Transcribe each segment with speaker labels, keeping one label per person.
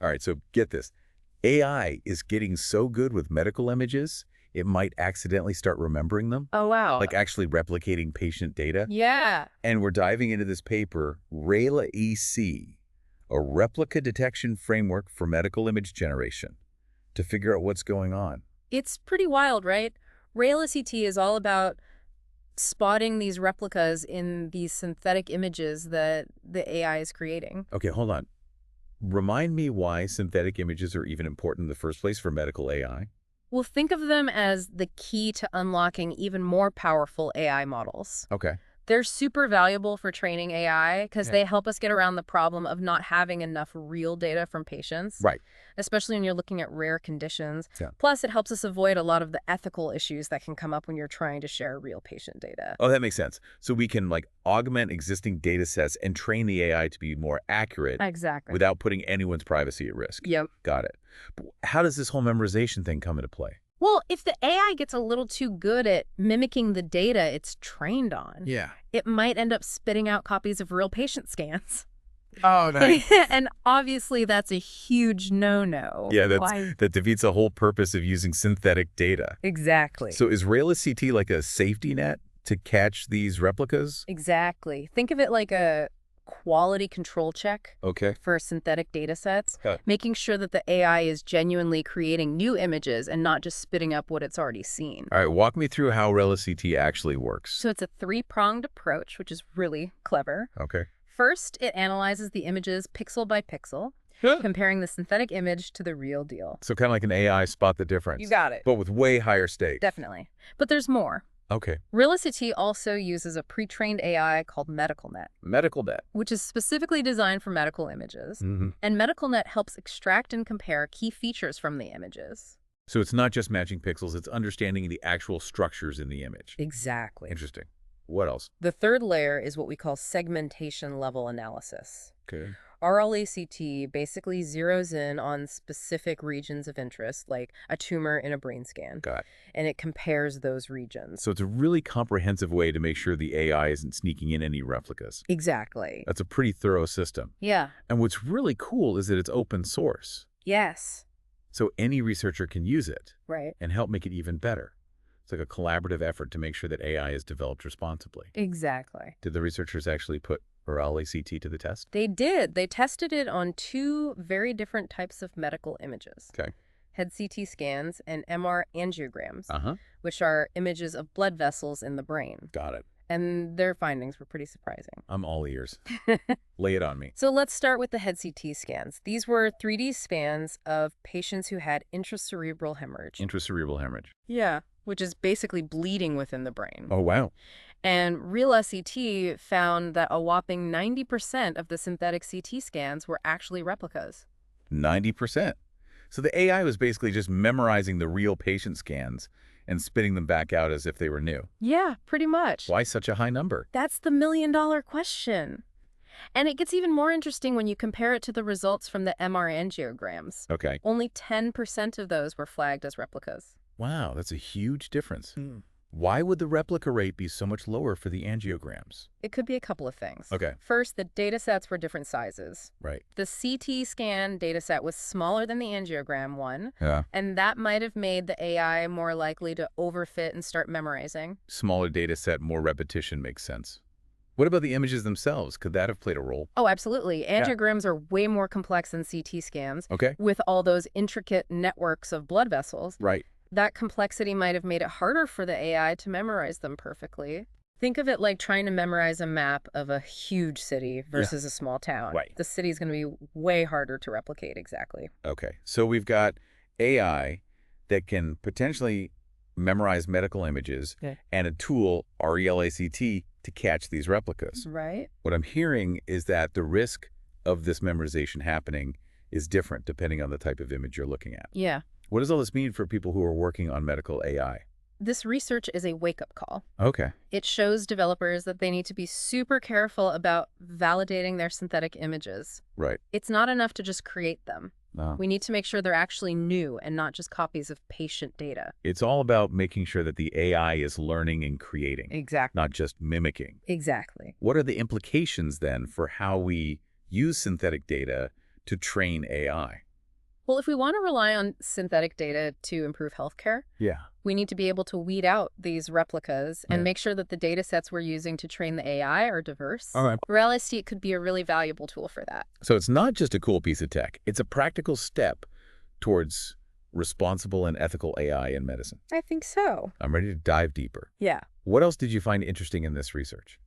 Speaker 1: All right, so get this. AI is getting so good with medical images, it might accidentally start remembering them,
Speaker 2: Oh, wow.
Speaker 1: like actually replicating patient data.
Speaker 2: Yeah.
Speaker 1: And we're diving into this paper, RELICT, a replica detection framework for medical image generation, to figure out what's going on.
Speaker 2: It's pretty wild, right? RELICT is all about spotting these replicas in these synthetic images that the AI is creating.
Speaker 1: Okay, hold on. Remind me why synthetic images are even important in the first place for medical AI?
Speaker 2: We'll think of them as the key to unlocking even more powerful AI models.
Speaker 1: Okay.
Speaker 2: They're super valuable for training AI because
Speaker 1: Yeah.
Speaker 2: they help us get around the problem of not having enough real data from patients,
Speaker 1: Right.
Speaker 2: especially when you're looking at rare conditions.
Speaker 1: Yeah.
Speaker 2: Plus, it helps us avoid a lot of the ethical issues that can come up when you're trying to share real patient data.
Speaker 1: Oh, that makes sense. So we can like augment existing data sets and train the AI to be more accurate
Speaker 2: Exactly.
Speaker 1: without putting anyone's privacy at risk.
Speaker 2: Yep.
Speaker 1: Got it. But how does this whole memorization thing come into play?
Speaker 2: Well, if the AI gets a little too good at mimicking the data it's trained on,
Speaker 1: Yeah.
Speaker 2: it might end up spitting out copies of real patient scans.
Speaker 1: Oh, nice.
Speaker 2: And obviously, that's a huge no-no.
Speaker 1: Yeah,
Speaker 2: Why?
Speaker 1: that defeats the whole purpose of using synthetic data.
Speaker 2: Exactly.
Speaker 1: So is RELICT like a safety net to catch these replicas?
Speaker 2: Exactly. Think of it like a quality control check
Speaker 1: Okay.
Speaker 2: for synthetic data sets,
Speaker 1: Huh.
Speaker 2: making sure that the AI is genuinely creating new images and not just spitting up what it's already seen.
Speaker 1: All right, walk me through how RELICT actually works.
Speaker 2: So it's a three-pronged approach, which is really clever.
Speaker 1: Okay.
Speaker 2: First, it analyzes the images pixel by pixel, comparing the synthetic image to the real deal.
Speaker 1: So kind of like an AI spot the difference.
Speaker 2: You got it.
Speaker 1: But with way higher stakes.
Speaker 2: Definitely. But there's more.
Speaker 1: Okay.
Speaker 2: RELICT also uses a pre-trained AI called MedicalNet,
Speaker 1: MedicalNet.
Speaker 2: which is specifically designed for medical images.
Speaker 1: Mm-hmm.
Speaker 2: And MedicalNet helps extract and compare key features from the images.
Speaker 1: So it's not just matching pixels, it's understanding the actual structures in the image.
Speaker 2: Exactly.
Speaker 1: Interesting. What else?
Speaker 2: The third layer is what we call segmentation-level analysis.
Speaker 1: Okay.
Speaker 2: RELICT basically zeroes in on specific regions of interest, like a tumor in a brain scan,
Speaker 1: Got it.
Speaker 2: and it compares those regions.
Speaker 1: So it's a really comprehensive way to make sure the AI isn't sneaking in any replicas.
Speaker 2: Exactly.
Speaker 1: That's a pretty thorough system.
Speaker 2: Yeah.
Speaker 1: And what's really cool is that it's open source.
Speaker 2: Yes.
Speaker 1: So any researcher can use it
Speaker 2: Right.
Speaker 1: and help make it even better. It's like a collaborative effort to make sure that AI is developed responsibly.
Speaker 2: Exactly.
Speaker 1: Did the researchers actually put RELICT to the test?
Speaker 2: They did. They tested it on two very different types of medical images.
Speaker 1: Okay.
Speaker 2: Head CT scans and MR angiograms,
Speaker 1: Uh-huh.
Speaker 2: which are images of blood vessels in the brain.
Speaker 1: Got it.
Speaker 2: And their findings were pretty surprising.
Speaker 1: I'm all ears. Lay it on me.
Speaker 2: So let's start with the head CT scans. These were 3D scans of patients who had intracerebral hemorrhage.
Speaker 1: Intracerebral hemorrhage.
Speaker 2: Yeah, which is basically bleeding within the brain.
Speaker 1: Oh, wow.
Speaker 2: And RELICT found that a whopping 90% of the synthetic CT scans were actually replicas.
Speaker 1: 90%. So the AI was basically just memorizing the real patient scans and spitting them back out as if they were new.
Speaker 2: Yeah, pretty much.
Speaker 1: Why such a high number?
Speaker 2: That's the million-dollar question. And it gets even more interesting when you compare it to the results from the MR angiograms.
Speaker 1: Okay.
Speaker 2: Only 10% of those were flagged as replicas.
Speaker 1: Wow, that's a huge difference. Why would the replica rate be so much lower for the angiograms?
Speaker 2: It could be a couple of things.
Speaker 1: Okay.
Speaker 2: First, the data sets were different sizes.
Speaker 1: Right.
Speaker 2: The CT scan data set was smaller than the angiogram one,
Speaker 1: Yeah.
Speaker 2: and that might have made the AI more likely to overfit and start memorizing.
Speaker 1: Smaller data set, more repetition makes sense. What about the images themselves? Could that have played a role?
Speaker 2: Oh, absolutely. Angiograms are way more complex than CT scans,
Speaker 1: Okay.
Speaker 2: with all those intricate networks of blood vessels.
Speaker 1: Right.
Speaker 2: That complexity might have made it harder for the AI to memorize them perfectly. Think of it like trying to memorize a map of a huge city versus a small town.
Speaker 1: Right.
Speaker 2: The city's going to be way harder to replicate, exactly.
Speaker 1: Okay. So we've got AI that can potentially memorize medical images and a tool, RELICT, to catch these replicas.
Speaker 2: Right?
Speaker 1: What I'm hearing is that the risk of this memorization happening is different depending on the type of image you're looking at.
Speaker 2: Yeah.
Speaker 1: What does all this mean for people who are working on medical AI?
Speaker 2: This research is a wake-up call.
Speaker 1: Okay.
Speaker 2: It shows developers that they need to be super careful about validating their synthetic images.
Speaker 1: Right.
Speaker 2: It's not enough to just create them.
Speaker 1: No.
Speaker 2: We need to make sure they're actually new and not just copies of patient data.
Speaker 1: It's all about making sure that the AI is learning and creating,
Speaker 2: Exactly.
Speaker 1: not just mimicking.
Speaker 2: Exactly.
Speaker 1: What are the implications then for how we use synthetic data to train AI?
Speaker 2: Well, if we want to rely on synthetic data to improve healthcare,
Speaker 1: Yeah.
Speaker 2: we need to be able to weed out these replicas and
Speaker 1: Yeah.
Speaker 2: make sure that the data sets we're using to train the AI are diverse.
Speaker 1: All right.
Speaker 2: RELICT could be a really valuable tool for that.
Speaker 1: So it's not just a cool piece of tech. It's a practical step towards responsible and ethical AI in medicine.
Speaker 2: I think so.
Speaker 1: I'm ready to dive deeper.
Speaker 2: Yeah.
Speaker 1: What else did you find interesting in this research?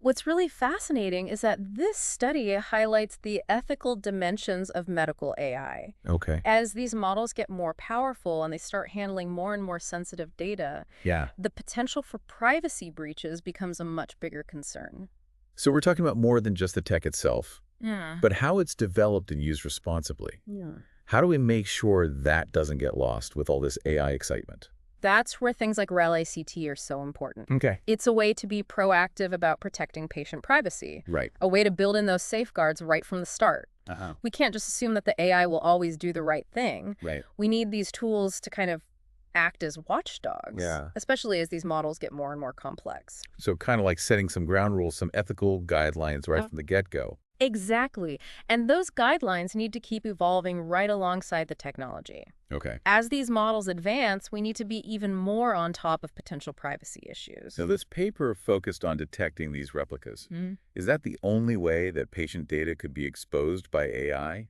Speaker 2: What's really fascinating is that this study highlights the ethical dimensions of medical AI.
Speaker 1: Okay.
Speaker 2: As these models get more powerful and they start handling more and more sensitive data,
Speaker 1: Yeah.
Speaker 2: the potential for privacy breaches becomes a much bigger concern.
Speaker 1: So we're talking about more than just the tech itself,
Speaker 2: Yeah.
Speaker 1: but how it's developed and used responsibly.
Speaker 2: Yeah.
Speaker 1: How do we make sure that doesn't get lost with all this AI excitement?
Speaker 2: That's where things like RELICT are so important.
Speaker 1: Okay.
Speaker 2: It's a way to be proactive about protecting patient privacy,
Speaker 1: Right.
Speaker 2: a way to build in those safeguards right from the start.
Speaker 1: Uh-huh.
Speaker 2: We can't just assume that the AI will always do the right thing.
Speaker 1: Right.
Speaker 2: We need these tools to kind of act as watchdogs,
Speaker 1: Yeah.
Speaker 2: especially as these models get more and more complex.
Speaker 1: So kind of like setting some ground rules, some ethical guidelines right
Speaker 2: Uh,
Speaker 1: from the get-go.
Speaker 2: Exactly. And those guidelines need to keep evolving right alongside the technology.
Speaker 1: Okay.
Speaker 2: As these models advance, we need to be even more on top of potential privacy issues.
Speaker 1: So this paper focused on detecting these replicas. Is that the only way that patient data could be exposed by AI?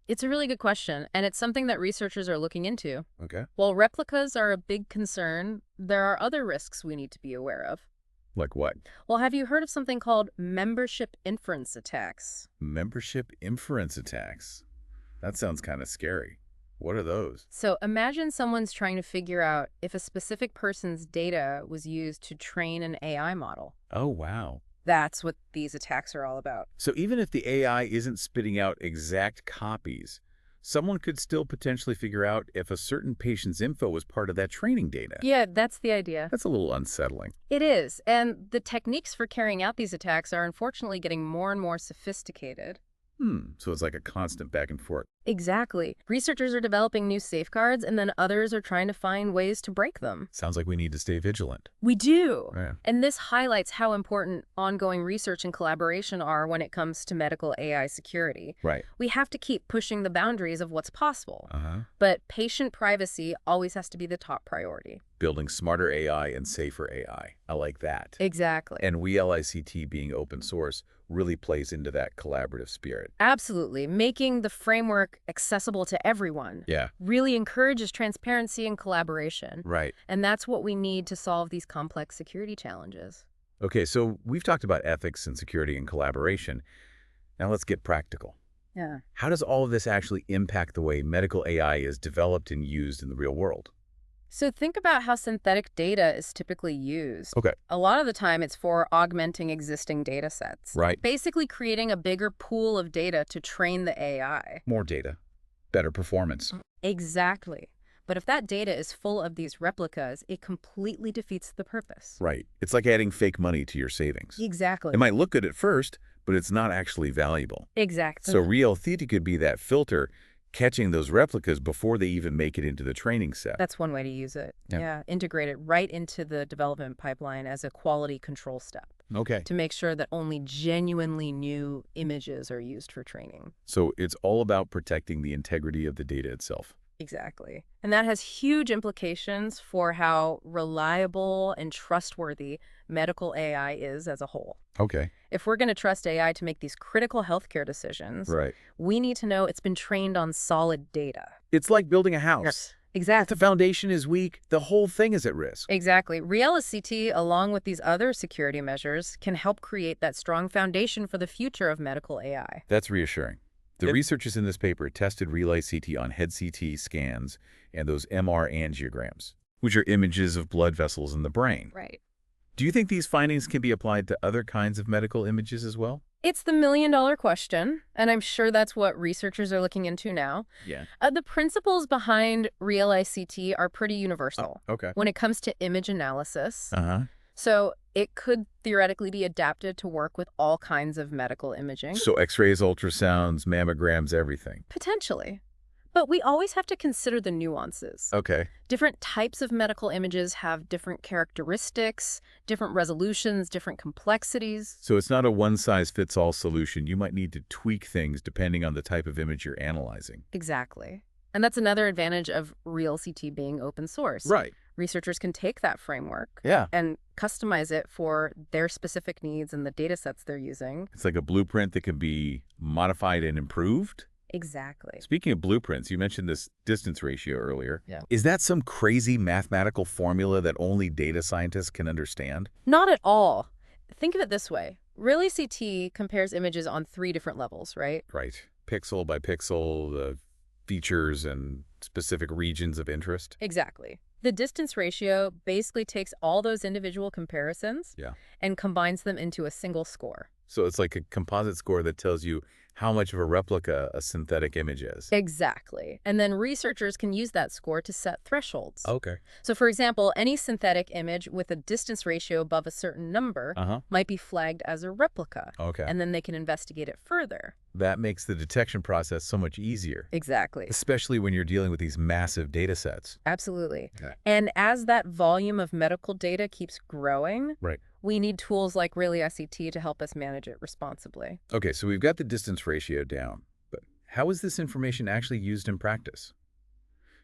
Speaker 2: It's a really good question, and it's something that researchers are looking into.
Speaker 1: Okay.
Speaker 2: While replicas are a big concern, there are other risks we need to be aware of.
Speaker 1: Like what?
Speaker 2: Well, have you heard of something called membership inference attacks?
Speaker 1: Membership inference attacks. That sounds kind of scary. What are those?
Speaker 2: So imagine someone's trying to figure out if a specific person's data was used to train an AI model.
Speaker 1: Oh, wow.
Speaker 2: That's what these attacks are all about.
Speaker 1: So even if the AI isn't spitting out exact copies, someone could still potentially figure out if a certain patient's info was part of that training data.
Speaker 2: Yeah, that's the idea.
Speaker 1: That's a little unsettling.
Speaker 2: It is, and the techniques for carrying out these attacks are unfortunately getting more and more sophisticated.
Speaker 1: So it's like a constant back and forth.
Speaker 2: Exactly. Researchers are developing new safeguards, and then others are trying to find ways to break them.
Speaker 1: Sounds like we need to stay vigilant.
Speaker 2: We do.
Speaker 1: Yeah.
Speaker 2: And this highlights how important ongoing research and collaboration are when it comes to medical AI security.
Speaker 1: Right.
Speaker 2: We have to keep pushing the boundaries of what's possible.
Speaker 1: Uh-huh.
Speaker 2: But patient privacy always has to be the top priority.
Speaker 1: Building smarter AI and safer AI. I like that.
Speaker 2: Exactly.
Speaker 1: And RELICT being open source really plays into that collaborative spirit.
Speaker 2: Absolutely. Making the framework accessible to everyone
Speaker 1: Yeah.
Speaker 2: really encourages transparency and collaboration.
Speaker 1: Right.
Speaker 2: And that's what we need to solve these complex security challenges.
Speaker 1: Okay, so we've talked about ethics and security and collaboration. Now let's get practical.
Speaker 2: Yeah.
Speaker 1: How does all of this actually impact the way medical AI is developed and used in the real world?
Speaker 2: So think about how synthetic data is typically used.
Speaker 1: Okay.
Speaker 2: A lot of the time it's for augmenting existing data sets.
Speaker 1: Right.
Speaker 2: Basically creating a bigger pool of data to train the AI.
Speaker 1: More data, better performance.
Speaker 2: Exactly. But if that data is full of these replicas, it completely defeats the purpose.
Speaker 1: Right. It's like adding fake money to your savings.
Speaker 2: Exactly.
Speaker 1: It might look good at first, but it's not actually valuable.
Speaker 2: Exactly.
Speaker 1: So RELICT could be that filter catching those replicas before they even make it into the training set.
Speaker 2: That's one way to use it.
Speaker 1: Yeah.
Speaker 2: Yeah. Integrate it right into the development pipeline as a quality control step
Speaker 1: Okay.
Speaker 2: to make sure that only genuinely new images are used for training.
Speaker 1: So it's all about protecting the integrity of the data itself.
Speaker 2: Exactly. And that has huge implications for how reliable and trustworthy medical AI is as a whole.
Speaker 1: Okay.
Speaker 2: If we're going to trust AI to make these critical healthcare decisions,
Speaker 1: Right.
Speaker 2: we need to know it's been trained on solid data.
Speaker 1: It's like building a house. If
Speaker 2: Exactly.
Speaker 1: the foundation is weak, the whole thing is at risk.
Speaker 2: Exactly. RELICT, along with these other security measures, can help create that strong foundation for the future of medical AI.
Speaker 1: That's reassuring. The researchers in this paper tested RELICT on head CT scans and those MR angiograms, which are images of blood vessels in the brain.
Speaker 2: Right.
Speaker 1: Do you think these findings can be applied to other kinds of medical images as well?
Speaker 2: It's the million-dollar question, and I'm sure that's what researchers are looking into now.
Speaker 1: Yeah.
Speaker 2: The principles behind RELICT are pretty universal
Speaker 1: Okay.
Speaker 2: when it comes to image analysis.
Speaker 1: Uh-huh.
Speaker 2: So it could theoretically be adapted to work with all kinds of medical imaging.
Speaker 1: So x-rays, ultrasounds, mammograms, everything.
Speaker 2: Potentially. But we always have to consider the nuances.
Speaker 1: Okay.
Speaker 2: Different types of medical images have different characteristics, different resolutions, different complexities.
Speaker 1: So it's not a one-size-fits-all solution. You might need to tweak things depending on the type of image you're analyzing.
Speaker 2: Exactly. And that's another advantage of RELICT being open source.
Speaker 1: Right.
Speaker 2: Researchers can take that framework
Speaker 1: Yeah.
Speaker 2: and customize it for their specific needs and the data sets they're using.
Speaker 1: It's like a blueprint that can be modified and improved.
Speaker 2: Exactly.
Speaker 1: Speaking of blueprints, you mentioned this distance ratio earlier.
Speaker 2: Yeah.
Speaker 1: Is that some crazy mathematical formula that only data scientists can understand?
Speaker 2: Not at all. Think of it this way. RELICT compares images on 3 different levels, right?
Speaker 1: Right. Pixel by pixel, the features and specific regions of interest.
Speaker 2: Exactly. The distance ratio basically takes all those individual comparisons and combines them into a single score.
Speaker 1: So it's like a composite score that tells you how much of a replica a synthetic image is.
Speaker 2: Exactly. And then researchers can use that score to set thresholds.
Speaker 1: Okay.
Speaker 2: So for example, any synthetic image with a distance ratio above a certain number might be flagged as a replica.
Speaker 1: Okay.
Speaker 2: And then they can investigate it further.
Speaker 1: That makes the detection process so much easier.
Speaker 2: Exactly.
Speaker 1: Especially when you're dealing with these massive data sets.
Speaker 2: Absolutely.
Speaker 1: Okay.
Speaker 2: And as that volume of medical data keeps growing, we need tools like RELICT to help us manage it responsibly.
Speaker 1: Okay, so we've got the distance ratio down, but how is this information actually used in practice?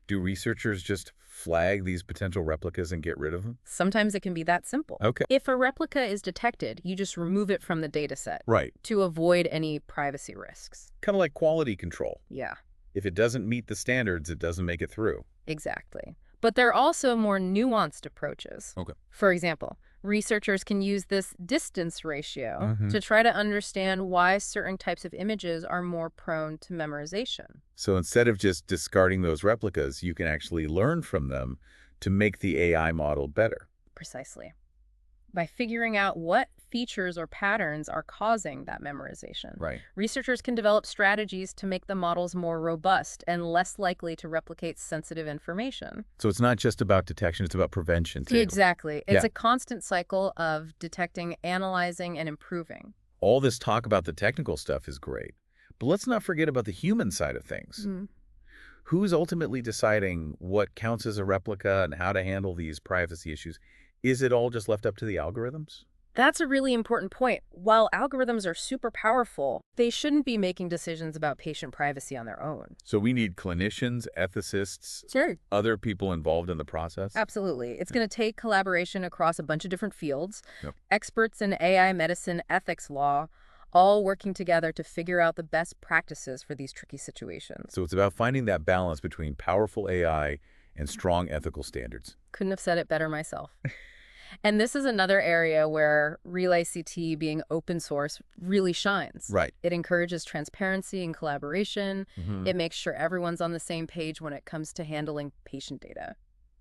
Speaker 1: Do researchers just flag these potential replicas and get rid of them?
Speaker 2: Sometimes it can be that simple.
Speaker 1: Okay.
Speaker 2: If a replica is detected, you just remove it from the data set.
Speaker 1: Right.
Speaker 2: To avoid any privacy risks.
Speaker 1: Kind of like quality control.
Speaker 2: Yeah.
Speaker 1: If it doesn't meet the standards, it doesn't make it through.
Speaker 2: Exactly. But there are also more nuanced approaches.
Speaker 1: Okay.
Speaker 2: For example, researchers can use this distance ratio to try to understand why certain types of images are more prone to memorization.
Speaker 1: So instead of just discarding those replicas, you can actually learn from them to make the AI model better.
Speaker 2: Precisely. By figuring out what features or patterns are causing that memorization.
Speaker 1: Right.
Speaker 2: Researchers can develop strategies to make the models more robust and less likely to replicate sensitive information.
Speaker 1: So it's not just about detection, it's about prevention too.
Speaker 2: Exactly. It's a constant cycle of detecting, analyzing, and improving.
Speaker 1: All this talk about the technical stuff is great, but let's not forget about the human side of things. Who's ultimately deciding what counts as a replica and how to handle these privacy issues? Is it all just left up to the algorithms?
Speaker 2: That's a really important point. While algorithms are super powerful, they shouldn't be making decisions about patient privacy on their own.
Speaker 1: So we need clinicians, ethicists, other people involved in the process?
Speaker 2: Absolutely. It's going to take collaboration across a bunch of different fields, experts in AI, medicine, ethics, law, all working together to figure out the best practices for these tricky situations.
Speaker 1: So it's about finding that balance between powerful AI and strong ethical standards.
Speaker 2: Couldn't have said it better myself. And this is another area where RELICT being open source really shines.
Speaker 1: Right.
Speaker 2: It encourages transparency and collaboration. It makes sure everyone's on the same page when it comes to handling patient data.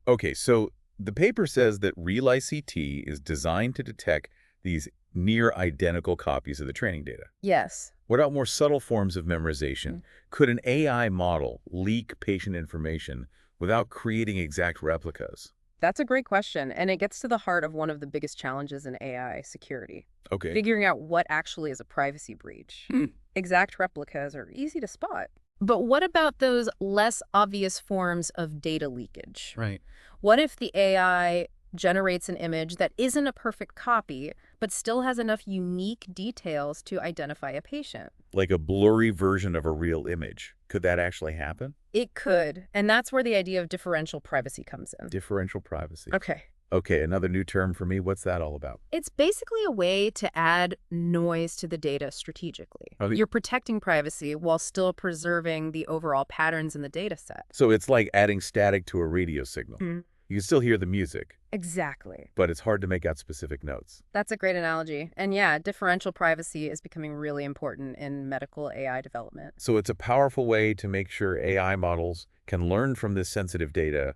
Speaker 1: Okay, so the paper says that RELICT is designed to detect these near identical copies of the training data.
Speaker 2: Yes.
Speaker 1: What about more subtle forms of memorization? Could an AI model leak patient information without creating exact replicas?
Speaker 2: That's a great question, and it gets to the heart of one of the biggest challenges in AI security.
Speaker 1: Okay.
Speaker 2: Figuring out what actually is a privacy breach. Exact replicas are easy to spot. But what about those less obvious forms of data leakage?
Speaker 1: Right.
Speaker 2: What if the AI generates an image that isn't a perfect copy, but still has enough unique details to identify a patient?
Speaker 1: Like a blurry version of a real image. Could that actually happen?
Speaker 2: It could, and that's where the idea of differential privacy comes in.
Speaker 1: Differential privacy.
Speaker 2: Okay.
Speaker 1: Okay, another new term for me. What's that all about?
Speaker 2: It's basically a way to add noise to the data strategically. You're protecting privacy while still preserving the overall patterns in the data set.
Speaker 1: So it's like adding static to a radio signal. You can still hear the music.
Speaker 2: Exactly.
Speaker 1: But it's hard to make out specific notes.
Speaker 2: That's a great analogy. And yeah, differential privacy is becoming really important in medical AI development.
Speaker 1: So it's a powerful way to make sure AI models can learn from this sensitive data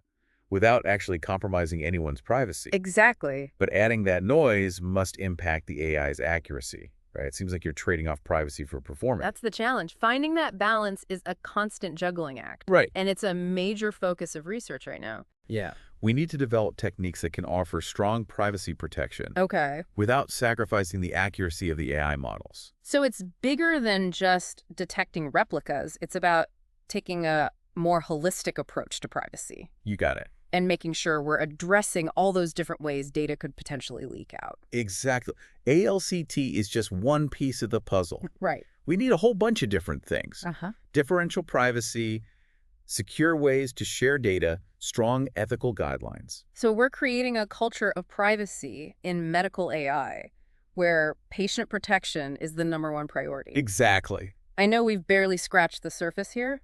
Speaker 1: without actually compromising anyone's privacy.
Speaker 2: Exactly.
Speaker 1: But adding that noise must impact the AI's accuracy, right? It seems like you're trading off privacy for performance.
Speaker 2: That's the challenge. Finding that balance is a constant juggling act.
Speaker 1: Right.
Speaker 2: And it's a major focus of research right now.
Speaker 1: Yeah. We need to develop techniques that can offer strong privacy protection without sacrificing the accuracy of the AI models.
Speaker 2: So it's bigger than just detecting replicas. It's about taking a more holistic approach to privacy
Speaker 1: You got it.
Speaker 2: and making sure we're addressing all those different ways data could potentially leak out.
Speaker 1: Exactly. ALCT is just one piece of the puzzle.
Speaker 2: Right.
Speaker 1: We need a whole bunch of different things.
Speaker 2: Uh-huh.
Speaker 1: Differential privacy, secure ways to share data, strong ethical guidelines.
Speaker 2: So we're creating a culture of privacy in medical AI where patient protection is the #1 priority.
Speaker 1: Exactly.
Speaker 2: I know we've barely scratched the surface here,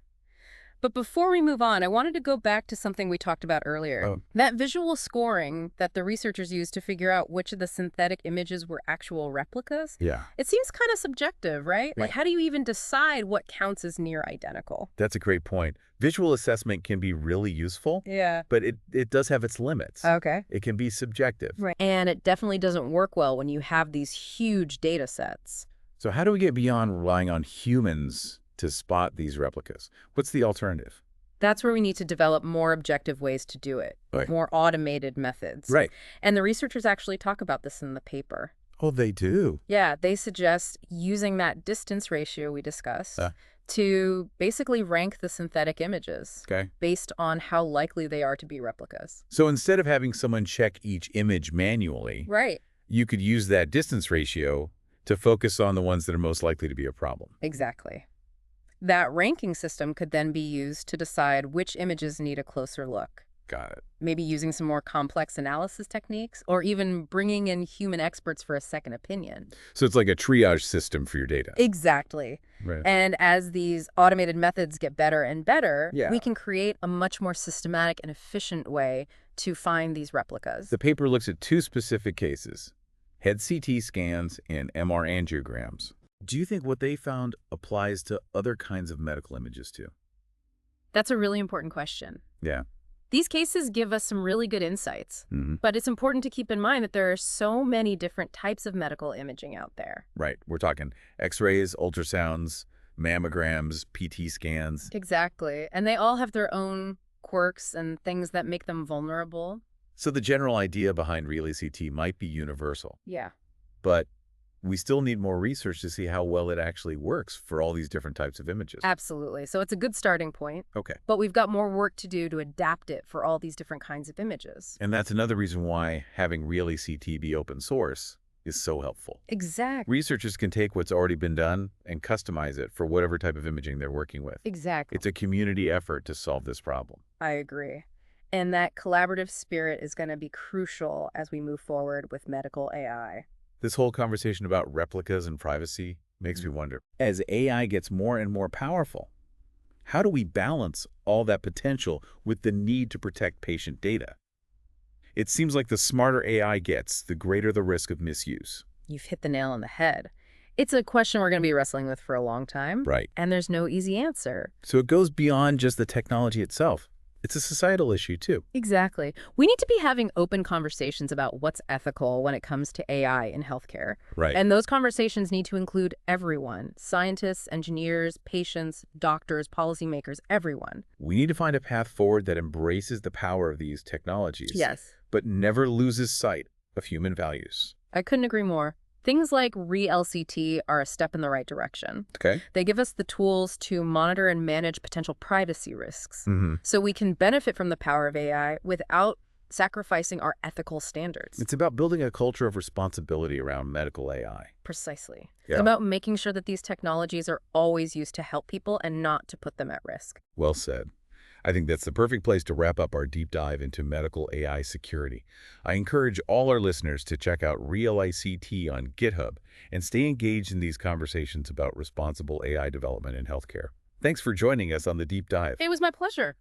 Speaker 2: but before we move on, I wanted to go back to something we talked about earlier.
Speaker 1: Oh.
Speaker 2: That visual scoring that the researchers used to figure out which of the synthetic images were actual replicas.
Speaker 1: Yeah.
Speaker 2: It seems kind of subjective, right? Like,
Speaker 1: Right.
Speaker 2: how do you even decide what counts as near identical?
Speaker 1: That's a great point. Visual assessment can be really useful,
Speaker 2: Yeah.
Speaker 1: but it does have its limits.
Speaker 2: Okay.
Speaker 1: It can be subjective.
Speaker 2: Right. And it definitely doesn't work well when you have these huge data sets.
Speaker 1: So how do we get beyond relying on humans to spot these replicas? What's the alternative?
Speaker 2: That's where we need to develop more objective ways to do it,
Speaker 1: Right.
Speaker 2: more automated methods.
Speaker 1: Right.
Speaker 2: And the researchers actually talk about this in the paper.
Speaker 1: Oh, they do.
Speaker 2: Yeah, they suggest using that distance ratio we discussed
Speaker 1: Uh.
Speaker 2: to basically rank the synthetic images
Speaker 1: Okay.
Speaker 2: based on how likely they are to be replicas.
Speaker 1: So instead of having someone check each image manually,
Speaker 2: Right.
Speaker 1: you could use that distance ratio to focus on the ones that are most likely to be a problem.
Speaker 2: Exactly. That ranking system could then be used to decide which images need a closer look.
Speaker 1: Got it.
Speaker 2: Maybe using some more complex analysis techniques, or even bringing in human experts for a second opinion.
Speaker 1: So it's like a triage system for your data.
Speaker 2: Exactly.
Speaker 1: Right.
Speaker 2: And as these automated methods get better and better,
Speaker 1: Yeah.
Speaker 2: we can create a much more systematic and efficient way to find these replicas.
Speaker 1: The paper looks at 2 specific cases, head CT scans and MR angiograms. Do you think what they found applies to other kinds of medical images too?
Speaker 2: That's a really important question.
Speaker 1: Yeah.
Speaker 2: These cases give us some really good insights, but it's important to keep in mind that there are so many different types of medical imaging out there.
Speaker 1: Right. We're talking x-rays, ultrasounds, mammograms, PT scans.
Speaker 2: Exactly. And they all have their own quirks and things that make them vulnerable.
Speaker 1: So the general idea behind RELICT might be universal,
Speaker 2: Yeah.
Speaker 1: but we still need more research to see how well it actually works for all these different types of images.
Speaker 2: Absolutely. So it's a good starting point,
Speaker 1: Okay.
Speaker 2: but we've got more work to do to adapt it for all these different kinds of images.
Speaker 1: And that's another reason why having RELICT be open source is so helpful.
Speaker 2: Exactly.
Speaker 1: Researchers can take what's already been done and customize it for whatever type of imaging they're working with.
Speaker 2: Exactly.
Speaker 1: It's a community effort to solve this problem.
Speaker 2: I agree. And that collaborative spirit is going to be crucial as we move forward with medical AI.
Speaker 1: This whole conversation about replicas and privacy makes me wonder, as AI gets more and more powerful, how do we balance all that potential with the need to protect patient data? It seems like the smarter AI gets, the greater the risk of misuse.
Speaker 2: You've hit the nail on the head. It's a question we're going to be wrestling with for a long time.
Speaker 1: Right.
Speaker 2: And there's no easy answer.
Speaker 1: So it goes beyond just the technology itself. It's a societal issue, too.
Speaker 2: Exactly. We need to be having open conversations about what's ethical when it comes to AI in healthcare.
Speaker 1: Right.
Speaker 2: And those conversations need to include everyone: scientists, engineers, patients, doctors, policymakers, everyone.
Speaker 1: We need to find a path forward that embraces the power of these technologies,
Speaker 2: Yes.
Speaker 1: but never loses sight of human values.
Speaker 2: I couldn't agree more. Things like RELCT are a step in the right direction.
Speaker 1: Okay.
Speaker 2: They give us the tools to monitor and manage potential privacy risks,
Speaker 1: Mm-hmm.
Speaker 2: so we can benefit from the power of AI without sacrificing our ethical standards.
Speaker 1: It's about building a culture of responsibility around medical AI.
Speaker 2: Precisely.
Speaker 1: Yeah.
Speaker 2: It's about making sure that these technologies are always used to help people and not to put them at risk.
Speaker 1: Well said. I think that's the perfect place to wrap up our deep dive into medical AI security. I encourage all our listeners to check out RELICT on GitHub and stay engaged in these conversations about responsible AI development in healthcare. Thanks for joining us on the deep dive.
Speaker 2: It was my pleasure.